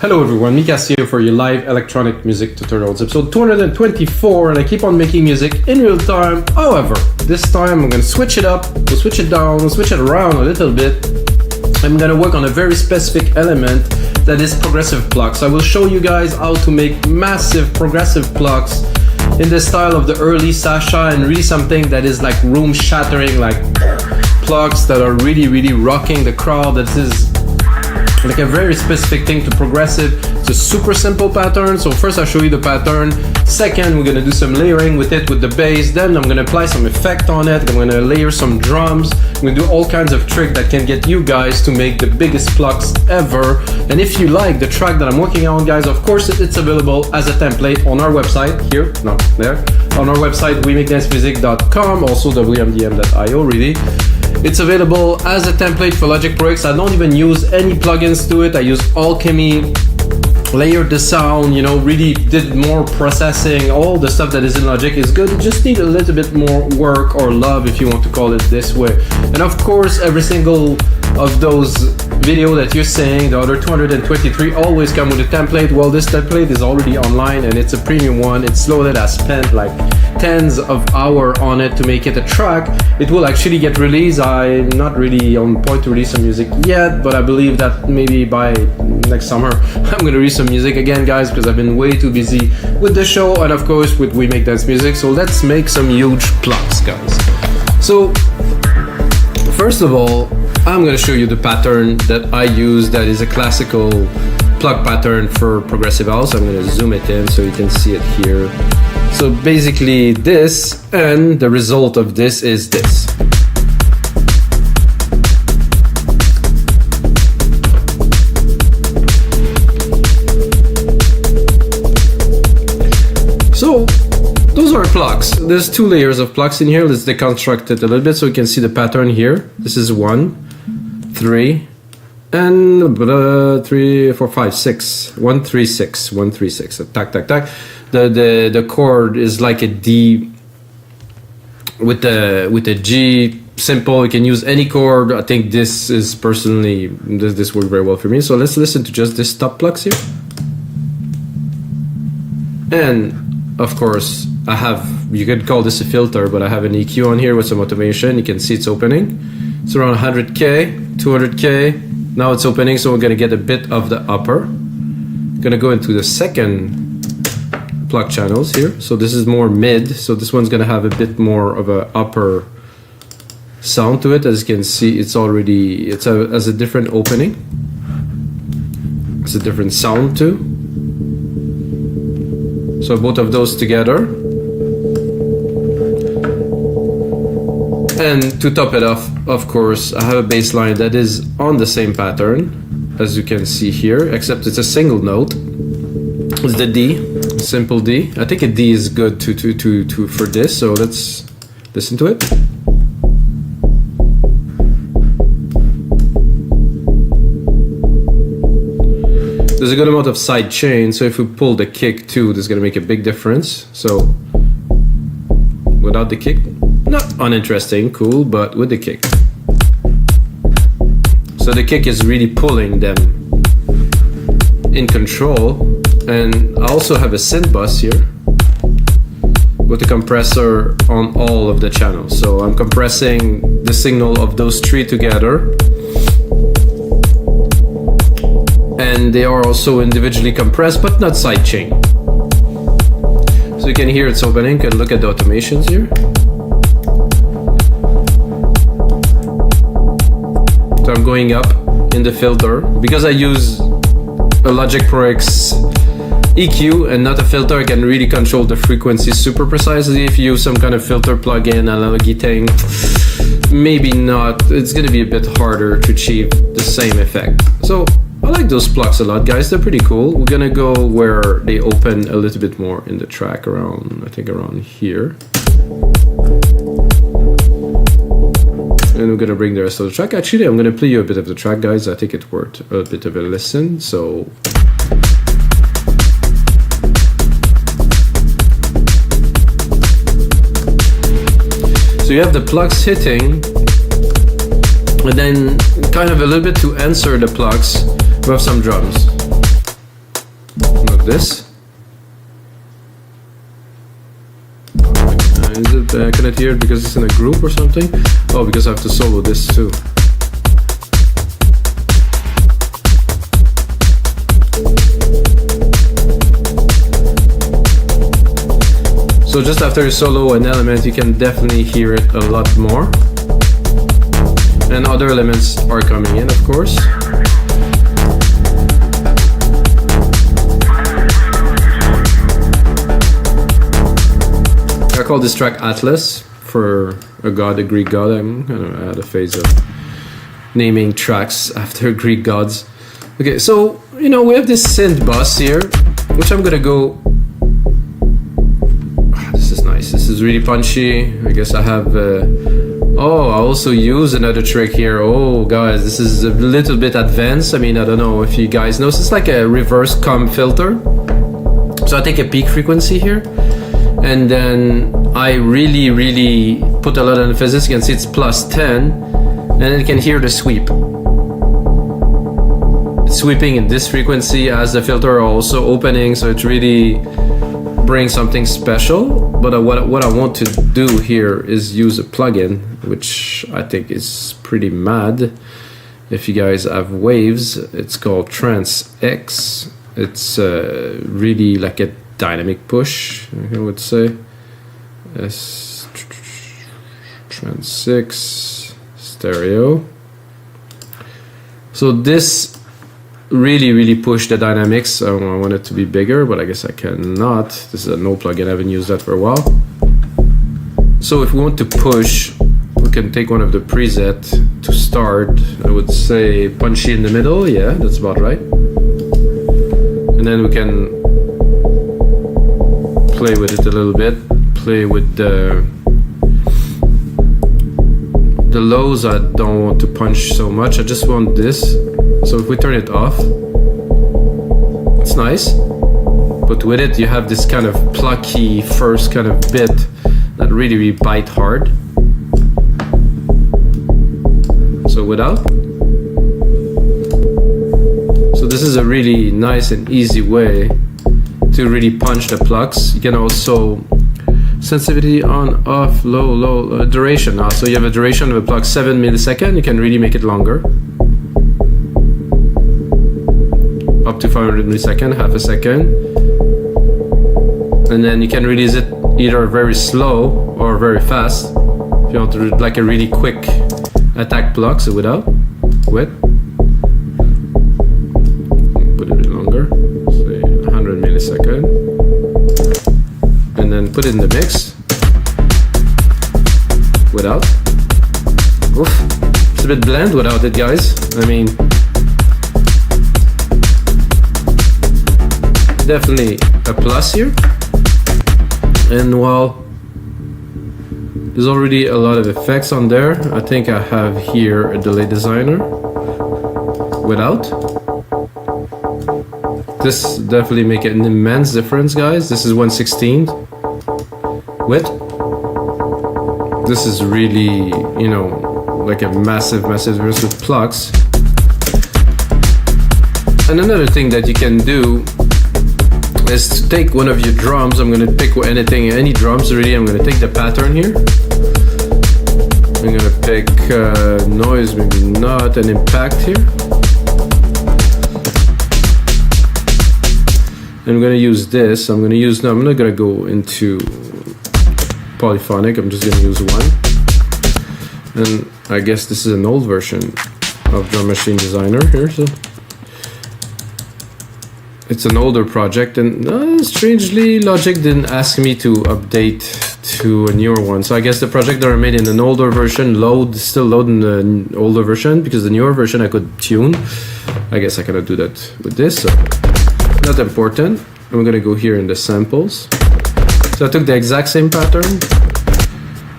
Hello everyone, Mikas here for your live electronic music tutorials, episode 224, and I keep on making music in real time. However, this time I'm gonna switch it up, we'll switch it down, we'll switch it around a little bit. I'm gonna work on a very specific element that is progressive plucks. I will show you guys how to make massive progressive plucks in the style of the early Sasha, and really something that is like room shattering, like plucks that are really rocking the crowd. That is like a very specific thing to progressive. It's a super simple pattern. So first I'll show you the pattern. Second, we're gonna do some layering with it with the bass. Then I'm gonna apply some effect on it. I'm gonna layer some drums. I'm gonna do all kinds of tricks that can get you guys to make the biggest plucks ever. And if you like the track that I'm working on, guys, of course it's available as a template on our website here, no, there, on our website, weMakeDanceMusic.com, also wmdm.io really. It's available as a template for Logic Pro X. I don't even use any plugins to it. I use Alchemy, layered the sound, you know, really did more processing. All the stuff that is in Logic is good. You just need a little bit more work or love, if you want to call it this way. And of course, every single of those video that you're saying, the other 223, always come with a template. Well, this template is already online and it's a premium one. It's loaded. I spent like tens of hours on it to make it a track. It will actually get released. I'm not really on point to release some music yet, but I believe that maybe by next summer I'm gonna release some music again, guys, because I've been way too busy with the show and of course with We Make Dance Music. So let's make some huge plucks, guys. So first of all, I'm gonna show you the pattern that I use that is a classical pluck pattern for progressive house. I'm gonna zoom it in so you can see it here. So basically this, and the result of this is this. So those are plucks. There's two layers of plucks in here. Let's deconstruct it a little bit so you can see the pattern here. This is 1, 3, and 3, 4, 5, 6. 1, 3, 6. 1, 3, 6. Tack. The chord is like a D with a G. Simple. You can use any chord. I think this is personally this worked very well for me. So let's listen to just this top plucks here. And of course, I have, you could call this a filter, but I have an EQ on here with some automation. You can see it's opening. It's around 100K, 200K. Now it's opening, so we're gonna get a bit of the upper. Gonna go into the second pluck channels here. So this is more mid. So this one's gonna have a bit more of a upper sound to it. As you can see, it's already, has a different opening. It's a different sound too. So both of those together. And to top it off, of course, I have a bass line that is on the same pattern, as you can see here, except it's a single note. It's the D, simple D. I think a D is good for this, so let's listen to it. There's a good amount of side chain, so if we pull the kick too, this is gonna make a big difference. So without the kick, not uninteresting, cool, but with the kick. So the kick is really pulling them in control. And I also have a synth bus here with a compressor on all of the channels. So I'm compressing the signal of those three together. And they are also individually compressed, but not sidechain. So you can hear it's opening. You can look at the automations here. So I'm going up in the filter. Because I use a Logic Pro X EQ and not a filter, I can really control the frequency super precisely. If you use some kind of filter plugin, analogy thing, maybe not. It's gonna be a bit harder to achieve the same effect. So I like those plucks a lot, guys. They're pretty cool. We're gonna go where they open a little bit more in the track, around, I think around here. And we're gonna bring the rest of the track. Actually, I'm gonna play you a bit of the track, guys. I think it worked a bit of a listen. So you have the plucks hitting, and then kind of a little bit to answer the plucks, we have some drums. this. Is it, I cannot hear it because it's in a group or something? Oh, because I have to solo this too. So just after you solo an element, you can definitely hear it a lot more. And other elements are coming in, of course. I call this track Atlas for a god, a Greek god. I'm gonna add a phase of naming tracks after Greek gods. Okay, so you know we have this synth bus here, which I'm gonna go. This is nice. This is really punchy. I guess I have. Oh, I also use another trick here. Oh, guys, this is a little bit advanced. I mean, I don't know if you guys know. It's like a reverse comb filter. So I take a peak frequency here. And then I really put a lot of emphasis. You can see it's +10, and then you can hear the sweep. It's sweeping in this frequency as the filter are also opening, so it really brings something special. But what I want to do here is use a plugin, which I think is pretty mad. If you guys have Waves, it's called TransX. It's really like a dynamic push, I would say. TransX stereo. So this really push the dynamics. I want it to be bigger, but I guess I cannot. This is a no plugin. I haven't used that for a while. So if we want to push, we can take one of the preset to start. I would say punchy in the middle. Yeah, that's about right. And then we can play with it a little bit, play with the lows. I don't want to punch so much, I just want this. So if we turn it off, it's nice, but with it you have this kind of plucky first kind of bit that really bite hard. So without. So this is a really nice and easy way to really punch the plucks. You can also sensitivity on, off, low, duration. So you have a duration of a pluck 7 milliseconds. You can really make it longer, up to 500 milliseconds, half a second. And then you can release it either very slow or very fast. If you want to like a really quick attack pluck, so without, with. Put it a bit longer. Millisecond, and then put it in the mix without. Oof, it's a bit bland without it, guys. I mean, definitely a plus here. And while there's already a lot of effects on there, I think I have here a delay designer without. This definitely make an immense difference, guys. This is 1/16 with. This is really, you know, like a massive difference with Plucks. And another thing that you can do is to take one of your drums. I'm gonna pick any drums really. I'm gonna take the pattern here. I'm gonna pick noise, maybe not, an impact here. I'm going to use this. I'm not going to go into polyphonic. I'm just going to use one. And I guess this is an old version of Drum Machine Designer here. So it's an older project, and strangely Logic didn't ask me to update to a newer one. So I guess the project that I made in an older version still load in the older version, because the newer version I could tune. I guess I cannot do that with this. So not important. I'm gonna go here in the samples. So I took the exact same pattern,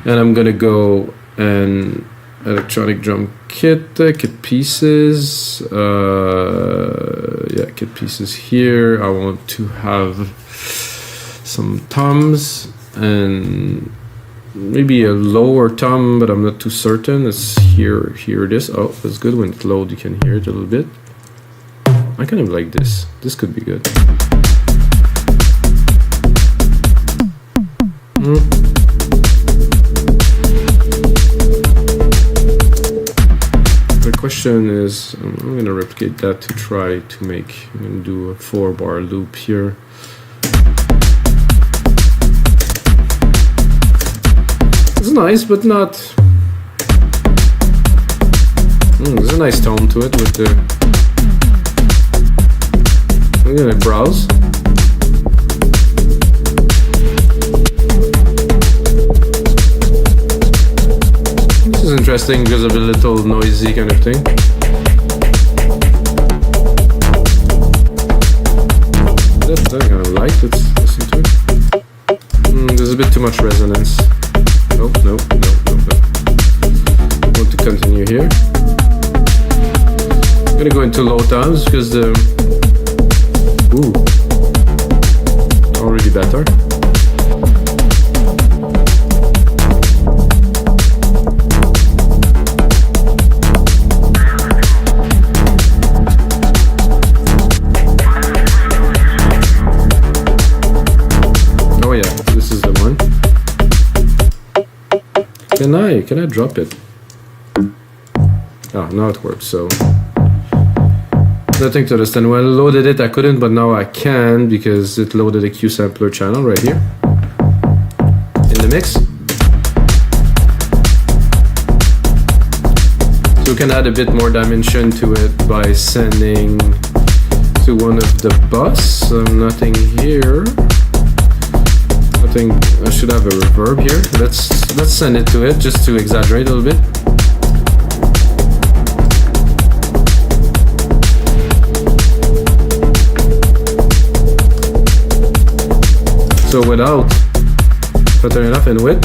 and I'm gonna go and electronic drum kit pieces. Yeah, kit pieces here. I want to have some toms and maybe a lower tom, but I'm not too certain. It's here it is. Oh, that's good. When it loads, you can hear it a little bit. I kind of like this. This could be good. The question is, I'm gonna replicate that to try to make, I'm gonna do a 4-bar loop here. It's nice, but not. There's a nice tone to it with the. I'm gonna browse. This is interesting because of a little noisy kind of thing. That's I kind of like. Let's listen to it. There's a bit too much resonance. Nope. I want to continue here. I'm gonna go into low tones because the already better. Oh yeah, this is the one. Can I drop it? Ah, now it works, so nothing to understand. When I loaded it, I couldn't, but now I can because it loaded a Q sampler channel right here in the mix. So we can add a bit more dimension to it by sending to one of the bus. Nothing here. I think I should have a reverb here. Let's send it to it just to exaggerate a little bit. So without, if I turn it off and with,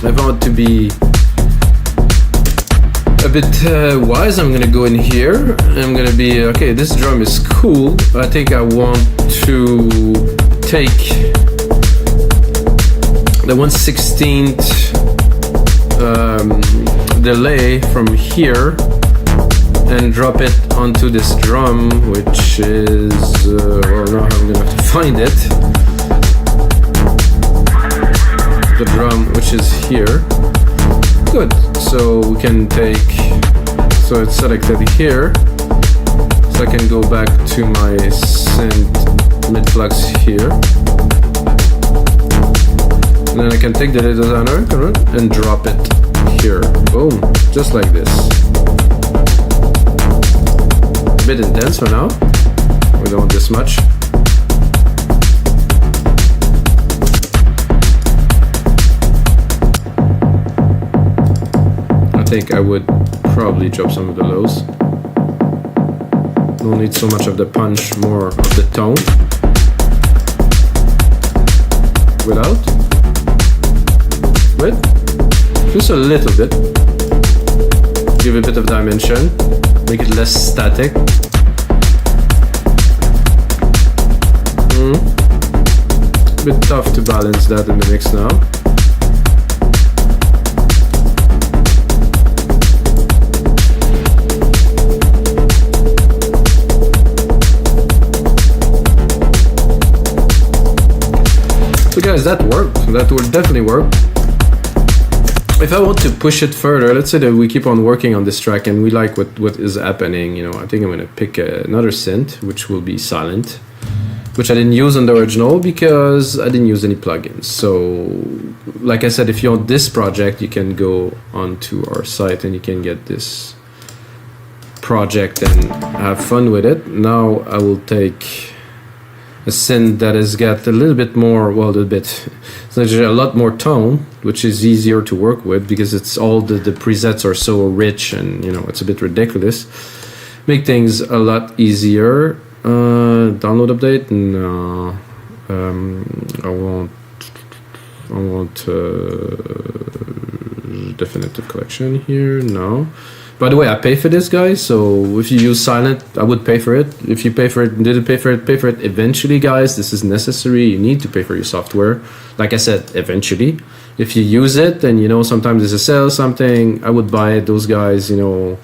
if I want to be a bit wise, I'm gonna go in here. I'm gonna be, okay, this drum is cool. I think I want to take the 1/16th delay from here and drop it onto this drum, which is, well, now I'm gonna have to find it. The drum, which is here. Good, so we can take, so it's selected here. So I can go back to my synth mid Plucks here. And then I can take the data designer and drop it here. Boom, just like this. Bit intense for now. We don't want this much. I think I would probably drop some of the lows. Don't need so much of the punch, more of the tone. Without. With. Just a little bit. Give a bit of dimension. Make it less static. A bit tough to balance that in the mix now. So guys, that worked. That will definitely work. If I want to push it further, let's say that we keep on working on this track and we like what is happening, you know, I think I'm gonna pick another synth, which will be silent, which I didn't use on the original because I didn't use any plugins. So, like I said, if you want this project, you can go onto our site and you can get this project and have fun with it. Now I will take a synth that has got a little bit more, well, it's actually a lot more tone, which is easier to work with because it's all the presets are so rich and, you know, it's a bit ridiculous. Make things a lot easier. Download update? No. I want definitive collection here. No. By the way, I pay for this, guys, so if you use silent, I would pay for it. If you pay for it and didn't pay for it eventually, guys. This is necessary. You need to pay for your software. Like I said, eventually. If you use it and, you know, sometimes there's a sale or something, I would buy it. Those guys, you know,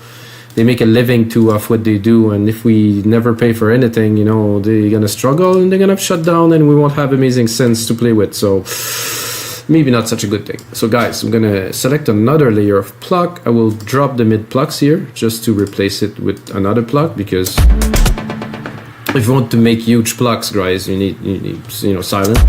they make a living too of what they do, and if we never pay for anything, you know, they're gonna struggle and they're gonna shut down, and we won't have amazing synths to play with. So maybe not such a good thing. So guys, I'm gonna select another layer of Pluck. I will drop the mid Plucks here just to replace it with another Pluck, because if you want to make huge Plucks, guys, you need you know, silent.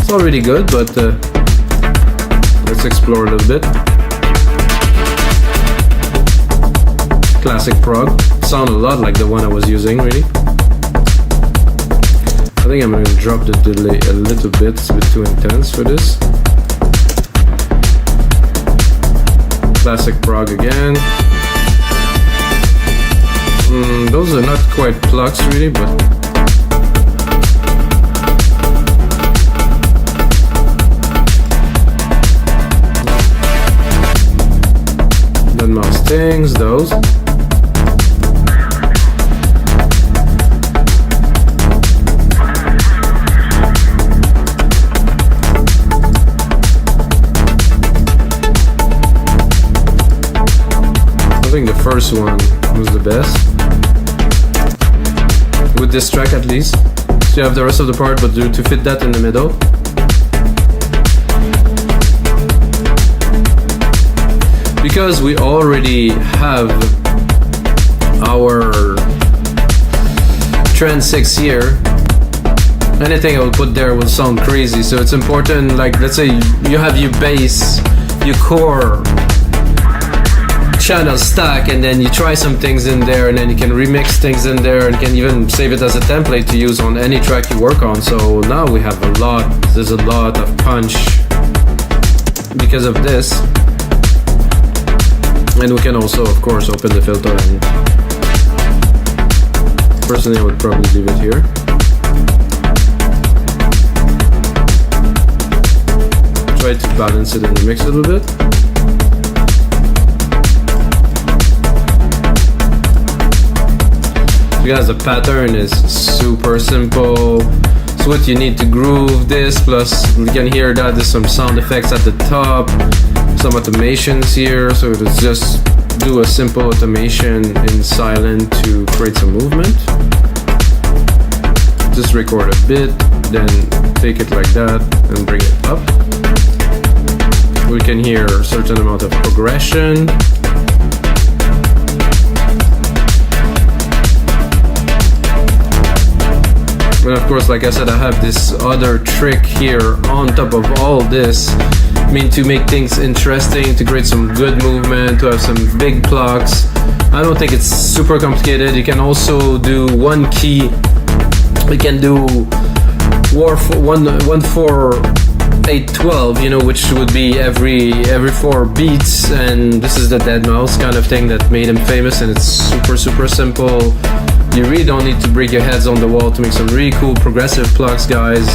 It's already good, but let's explore a little bit. Classic prog. Sound a lot like the one I was using, really. I think I'm going to drop the delay a little bit. It's a bit too intense for this. Classic prog again. Those are not quite Plucks, really, but mouse things, those. I think the first one was the best. With this track at least. So you have the rest of the part, but to fit that in the middle. Because we already have our TransX here, anything I will put there will sound crazy. So it's important, like let's say you have your bass, your core channel stack, and then you try some things in there, and then you can remix things in there, and you can even save it as a template to use on any track you work on. So now we have there's a lot of punch because of this. And we can also, of course, open the filter, and personally I would probably leave it here. Try to balance it in the mix a little bit. Guys, the pattern is super simple. So what you need to groove this, plus you can hear that there's some sound effects at the top, some automations here. So let's just do a simple automation in silent to create some movement. Just record a bit, then take it like that and bring it up. We can hear a certain amount of progression. And of course, like I said, I have this other trick here on top of all this. I mean, to make things interesting, to create some good movement, to have some big plucks. I don't think it's super complicated. You can also do one key. We can do 1-4-8-12, you know, which would be every 4 beats. And this is the dead mouse kind of thing that made him famous, and it's super simple. You really don't need to break your heads on the wall to make some really cool progressive plucks, guys.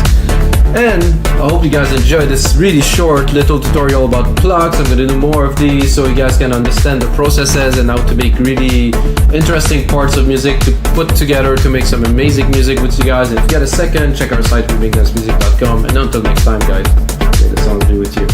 And I hope you guys enjoyed this really short little tutorial about plucks. I'm gonna do more of these so you guys can understand the processes and how to make really interesting parts of music to put together to make some amazing music with you guys. And if you get a second, check our site, wavesmusic.com. And until next time, guys, may the sound be with you.